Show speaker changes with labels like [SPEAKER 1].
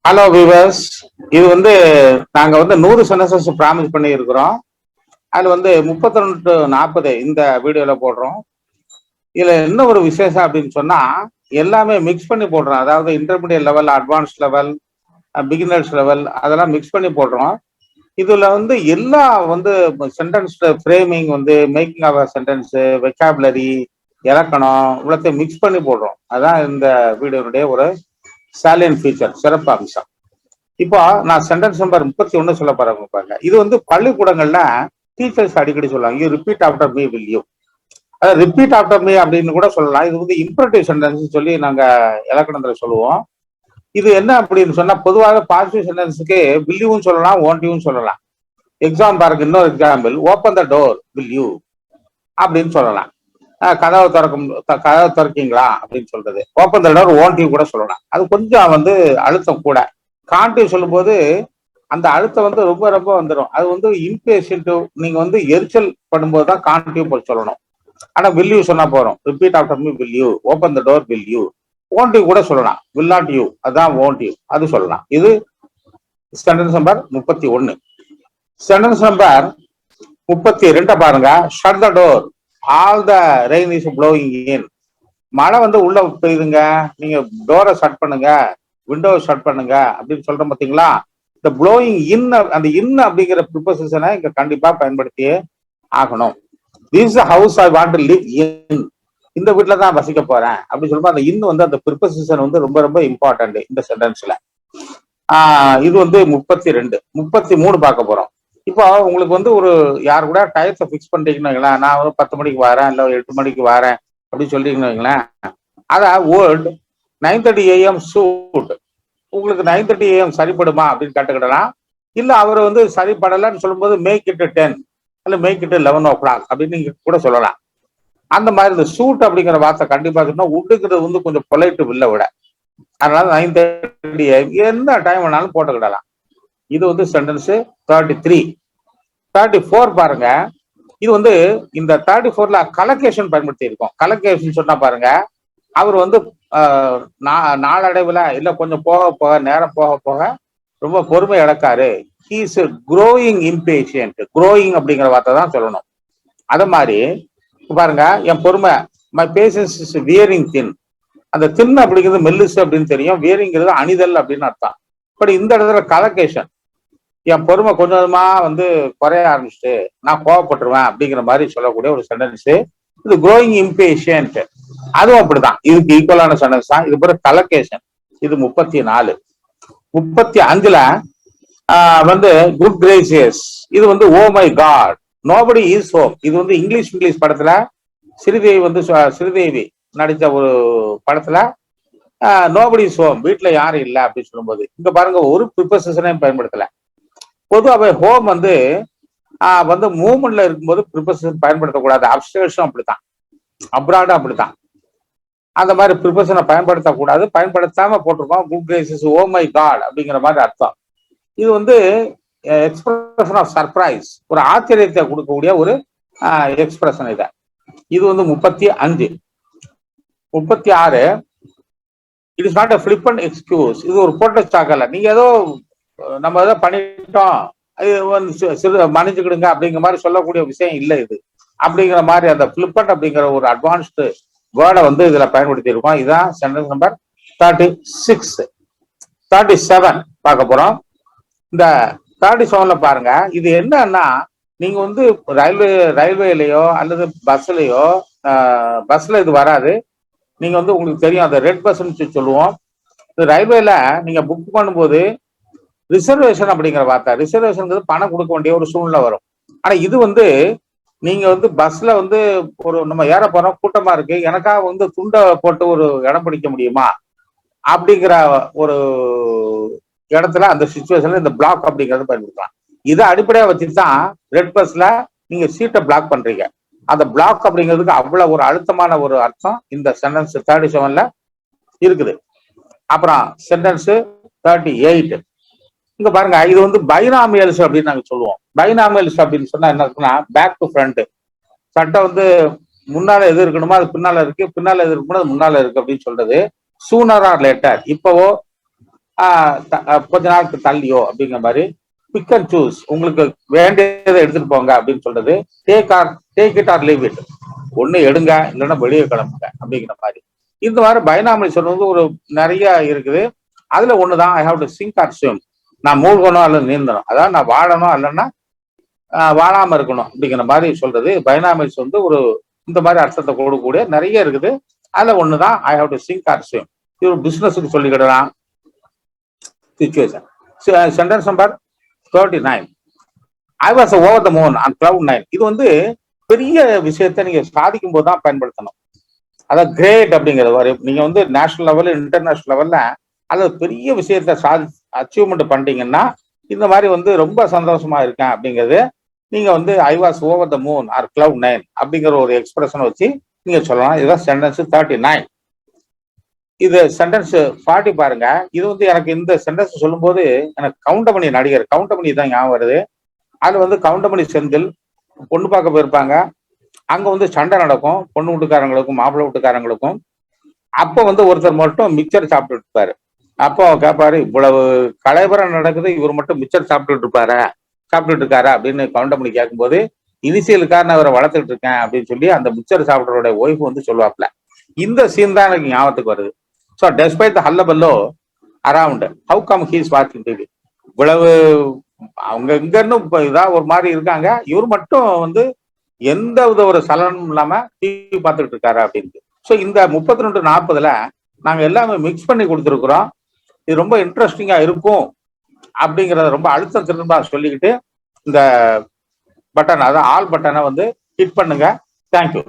[SPEAKER 1] Hello viewers. இது வந்து நாங்க வந்து 100 சென்டென்சஸ் ப்ராமிஸ் பண்ணி இருக்கிறோம். அதுல வந்து 32 to 40 இந்த வீடியோல போடுறோம். இதுல என்ன ஒரு விசேஷம் அப்படின்னு சொன்னா, எல்லாமே மிக்ஸ் பண்ணி போடுறோம். அதாவது intermediate level, advance level, beginners level அதெல்லாம் மிக்ஸ் பண்ணி போடுறோம். இதுல வந்து எல்லா வந்து சென்டென்ஸ் ஃப்ரேமிங் வந்து மேக்கிங் ஆஃப் சென்டென்ஸ், வெக்காபுலரி, இலக்கணம் இவ்வளத்தையும் மிக்ஸ் பண்ணி போடுறோம். அதான் இந்த வீடியோனுடைய ஒரு சாலியன் ஃபீச்சர், சிறப்பு அம்சம். இப்போ நான் சென்டென்ஸ் நம்பர் 31 சொல்ல போறேன் பாருங்க. இது வந்து பள்ளிக்கூடங்கள்ல டீச்சர்ஸ் அடிக்கடி சொல்லுவாங்க, you repeat after me will you. அதாவது ரிப்பீட் ஆஃப்டர் மீ அப்படின்னு கூட சொல்லலாம். இது வந்து இம்பரேட்டிவ் சென்டென்ஸ் சொல்லி நாங்க இலக்கணத்துல சொல்லுவோம். இது என்ன அப்படின்னு சொன்னா, பொதுவாக பாசிட்டிவ் சென்டென்ஸுக்கு வில் யூன்னு சொல்லலாம், ஓன்ட் யூன்னு சொல்லலாம். எக்ஸாம் பாருங்க, இன்னொரு example, open the door will you அப்படின்னு சொல்லலாம். கதவை திறக்கீங்களா அப்படின்னு சொல்றது. Open the door won't you கூட சொல்லலாம். அது கொஞ்சம் வந்து அழுத்தம் கூட. கான்டிவ் சொல்லும்போது அந்த அழுத்தம் வந்து ரொம்ப ரொம்ப வந்துடும். அது வந்து இம்பேஷண்ட், நீங்க வந்து எரிச்சல் பண்ணும்போது தான் கான்டிவ் சொல்லணும். ஆனா வில் யூ சொன்னா போறோம். Repeat after me will you, open the door will you. Won't you கூட சொல்லலாம். வில் நாட் யூ, அதான் ஓன்ட் யூ, அது சொல்லலாம். இது சென்டென்ஸ் நம்பர் 31. சென்டென்ஸ் நம்பர் 32 பாருங்க. Shut the door, all the rain is blowing in. மழை வந்து உள்ள பெய்யுதுங்க, நீங்க டோரை ஷட் பண்ணுங்க, விண்டோவை ஷட் பண்ணுங்க அப்படின்னு சொல்றோம் பாத்தீங்களா. இந்த ப்ளோயிங் இன், அந்த இன் அப்படிங்கிற ப்ரிப்போசிஷனை இங்க கண்டிப்பா பயன்படுத்தியே ஆகணும். This is house I want to live in. இந்த வீட்டுல தான் வசிக்க போறேன் அப்படின்னு சொல்லும்போது அந்த இன் வந்து அந்த ப்ரிப்போசிஷன் வந்து ரொம்ப ரொம்ப இம்பார்ட்டன்ட் இந்த சென்டென்ஸ்ல. இது வந்து 32. 33 பார்க்க போறோம். இப்போ உங்களுக்கு வந்து ஒரு யார் கூட டயத்தை ஃபிக்ஸ் பண்ணிட்டீங்கன்னு வைங்களேன். நான் ஒரு 10 மணிக்கு வரேன், இல்லை 8 மணிக்கு வரேன் அப்படின்னு சொல்லிட்டீங்கன்னு வைங்களேன். அதான் வேர்ல்டு 9:30 AM சூட். உங்களுக்கு 9:30 AM சரிப்படுமா அப்படின்னு கேட்டுக்கிடலாம். இல்ல அவர் வந்து சரிப்படலைன்னு சொல்லும்போது மேக் இட் 10 இல்ல மேக் இட் 11 o'clock அப்படின்னு நீங்க கூட சொல்லலாம். அந்த மாதிரி இந்த சூட் அப்படிங்கிற வார்த்தை கண்டிப்பா சொன்னா உட்டுக்கிறது வந்து கொஞ்சம் பொலைட்டு வில்ல விட. அதனால 9:30 AM என்ன டைம் வேணாலும் போட்டுக்கிடலாம். இது வந்து சென்டென்ஸ் 33. 34 பாருங்க. இது வந்து இந்த 34ல கலகேஷன் பயன்படுத்தி இருக்கோம். கலகேஷன் சொன்னா பாருங்க, அவர் வந்து நாளடைவுல இல்ல கொஞ்சம் போக போக நேரம் போக போக ரொம்ப பொறுமை இழக்காரு. He is growing impatient. Growing அப்படிங்கிற வார்த்தை தான் சொல்லணும். அத மாதிரி பாருங்க, என் பொறுமை, my patience is wearing thin. அந்த தின் அப்படிங்கிறது மெல்லிசு அப்படின்னு தெரியும், வியரிங்கிறது அணிதல் அப்படின்னு அர்த்தம். பட் இந்த இடத்துல கலகேஷன், என் பொறுமை கொஞ்சம் கொஞ்சமா வந்து குறைய ஆரம்பிச்சுட்டு நான் கோவப்பட்டுருவேன் அப்படிங்கிற மாதிரி சொல்லக்கூடிய ஒரு சென்டென்ஸ் இது க்ரோயிங் இம்பேஷியன்ட். அதுவும் அப்படிதான், இதுக்கு ஈக்குவலான சென்டென்ஸ் தான். இது பேர் கலகேஷன். இது 34. 35ல வந்து குட் கிரேசியஸ். இது வந்து oh my god, nobody is home. இது வந்து இங்கிலீஷ் படத்துல ஸ்ரீதேவி வந்து ஸ்ரீதேவி நடித்த ஒரு படத்துல நோபடி இஸ் ஹோம், வீட்டுல யாரும் இல்லை அப்படின்னு சொல்லும்போது இங்க பாருங்க ஒரு ப்ரிப்போசிஷனையும் பயன்படுத்தல. பொதுவாகவே ஹோம் வந்து வந்து மூவ்மெண்ட்ல இருக்கும்போது ப்ரிப்போசிஷன் பயன்படுத்தக்கூடாது. அப்ஸ்டேஷன் அப்படித்தான், அப்ராடும் அப்படித்தான். அந்த மாதிரி ப்ரிப்போசிஷனை பயன்படுத்தக்கூடாது. பயன்படுத்தாம போட்டிருக்கோம் good gracious oh my god அப்படிங்கிற மாதிரி அர்த்தம். இது வந்து எக்ஸ்பிரஷன் ஆஃப் சர்ப்ரைஸ், ஒரு ஆச்சரியத்தை கொடுக்கக்கூடிய ஒரு எக்ஸ்பிரஷன். இது வந்து 35. 36 it is not a flippant excuse. இது ஒரு போட்ட சாக்கல, நீங்க ஏதோ நம்ம ஏதோ பண்ணிட்டோம், அது மன்னிச்சுக்கிடுங்க அப்படிங்கிற மாதிரி சொல்லக்கூடிய விஷயம் இல்லை இது. அப்படிங்கிற மாதிரி அந்த ஃபிளிப்பன்ட் அப்படிங்கிற ஒரு அட்வான்ஸ்டு வேர்டை வந்து இதுல பயன்படுத்தி இருக்கோம். இதுதான் சென்டென்ஸ் நம்பர் 36. 37 பார்க்க போறோம். இந்த 37ல பாருங்க, இது என்னன்னா, நீங்க வந்து ரயில்வேலயோ அல்லது பஸ்லயோ, பஸ்ல இது வராது. நீங்க வந்து உங்களுக்கு தெரியும், அந்த ரெட் பஸ்ன்னு சொல்லுவோம். ரயில்வேல நீங்க புக் பண்ணும்போது ரிசர்வேஷன் அப்படிங்கிற வார்த்தை, ரிசர்வேஷன் பணம் கொடுக்க வேண்டிய ஒரு சூழ்நிலை வரும். ஆனா இது வந்து நீங்க வந்து பஸ்ல வந்து ஒரு நம்ம ஏற போறோம், கூட்டமா இருக்கு, எனக்காக வந்து துண்டை போட்டு ஒரு இடம் பிடிக்க முடியுமா அப்படிங்கிற ஒரு இடத்துல அந்த சிச்சுவேஷன்ல இந்த பிளாக் அப்படிங்கறது பயன்படுத்தலாம். இதை அடிப்படையா வச்சுதான் ரெட் பஸ்ல நீங்க சீட்டை பிளாக் பண்றீங்க. அந்த பிளாக் அப்படிங்கிறதுக்கு அவ்வளவு ஒரு அழுத்தமான ஒரு அர்த்தம் இந்த சென்டென்ஸ் 37ல இருக்குது. அப்புறம் சென்டென்ஸ் 38 இங்க பாருங்க. இது வந்து பைனாமியல்ஸ் அப்படின்னு நாங்க சொல்லுவோம். பைனாமியல்ஸ் அப்படின்னு சொன்னா என்ன இருக்குன்னா, பேக் டு ஃப்ரண்ட். சட்டை வந்து முன்னால எது இருக்கணுமோ அது பின்னால இருக்கு, பின்னால எது இருக்கணுமோ அது முன்னால இருக்கு அப்படின்னு சொல்றது. சூனர் ஆர் லேட்டர், இப்பவோ கொஞ்ச நாளுக்கு தள்ளியோ அப்படிங்கிற மாதிரி. பிக் அண்ட் சூஸ், உங்களுக்கு வேண்டியதை எடுத்துட்டு போங்க அப்படின்னு சொல்றது. Take it or leave it, ஒண்ணு எடுங்க இல்லைன்னா வெளியே கிளம்புங்க அப்படிங்கிற மாதிரி. இந்த மாதிரி பைனாமியல் வந்து ஒரு நிறைய இருக்குது. அதுல ஒண்ணுதான் I have to sink or swim, நான் மூழ்கணும் அல்லது நீந்தணும், அதாவது நான் வாழணும் இல்லைன்னா வாழாம இருக்கணும் அப்படிங்கிற மாதிரி சொல்றது. பைனாமியல்ஸ் வந்து ஒரு இந்த மாதிரி அர்த்தத்தை கொடுக்கக்கூடிய நிறைய இருக்குது. அதுல ஒண்ணுதான் I have to sink or swim. இது ஒரு பிசினஸுக்கு சொல்லிக்கிடலாம் situation. Sentence number 39, I was over the moon on cloud 9. இது வந்து பெரிய விஷயத்தை நீங்க சாதிக்கும் போது தான் பயன்படுத்தணும். அதாவது கிரேட் அப்படிங்கிறது நீங்க வந்து நேஷனல் லெவல் இன்டர்நேஷனல் லெவல்ல அது பெரிய விஷயத்த அச்சீவ்மெண்ட் பண்ணிட்டீங்கன்னா இந்த மாதிரி வந்து ரொம்ப சந்தோஷமா இருக்கேன் அப்படிங்கிறது நீங்க வந்து I was over the moon or cloud 9 அப்படிங்கிற ஒரு எக்ஸ்பிரஷன் வச்சு நீங்க சொல்லலாம். இதுதான் சென்டென்ஸ் 39. இது சென்டென்ஸ் 40 பாருங்க. இது வந்து எனக்கு இந்த சென்டென்ஸ் சொல்லும் போது எனக்கு கவுண்டமணி நடிகர் கவுண்டமணி தான் ஞாபகம் வருது. அதுல வந்து கவுண்டமணி செந்தில் பொண்ணு பார்க்க போயிருப்பாங்க. அங்க வந்து சண்டை நடக்கும் பொண்ணு வீட்டுக்காரங்களுக்கும் மாப்பிள்ளை வீட்டுக்காரங்களுக்கும். அப்ப வந்து ஒருத்தர் மட்டும் மிக்சர் சாப்பிட்டுட்டு இருப்பாரு. அப்போ கேட்பாரு, இவ்வளவு கலைபரம் நடக்குது, இவர் மட்டும் மிக்சர் சாப்பிட்டுட்டு இருக்காரா அப்படின்னு கவுண்டமணி கேட்கும்போது, இனிஷியலுக்காக நான் அவரை வளர்த்துட்டு இருக்கேன் அப்படின்னு சொல்லி அந்த மிக்சர் சாப்பிட்றோட ஒய்ஃப் வந்து சொல்லுவாப்ல. இந்த சீன் தான் எனக்கு ஞாபகத்துக்கு வருது. So despite the hullabaloo around, how come he is வாட்சிங் டிவி. இவ்வளவு அவங்க இங்கன்னு இதான் ஒரு மாதிரி இருக்காங்க, இவர் மட்டும் வந்து எந்த வித ஒரு சலனமும் இல்லாம டிவி பார்த்துட்டு இருக்காரு அப்படின்ட்டு. ஸோ இந்த 32-40 நாங்க எல்லாமே மிக்ஸ் பண்ணி கொடுத்துருக்குறோம். இது ரொம்ப இன்ட்ரெஸ்டிங்கா இருக்கும் அப்படிங்கிறத ரொம்ப அழுத்தம் திரும்ப சொல்லிக்கிட்டு இந்த பட்டன், அதாவது ஆல் பட்டனை வந்து ஹிட் பண்ணுங்க. தேங்க்யூ.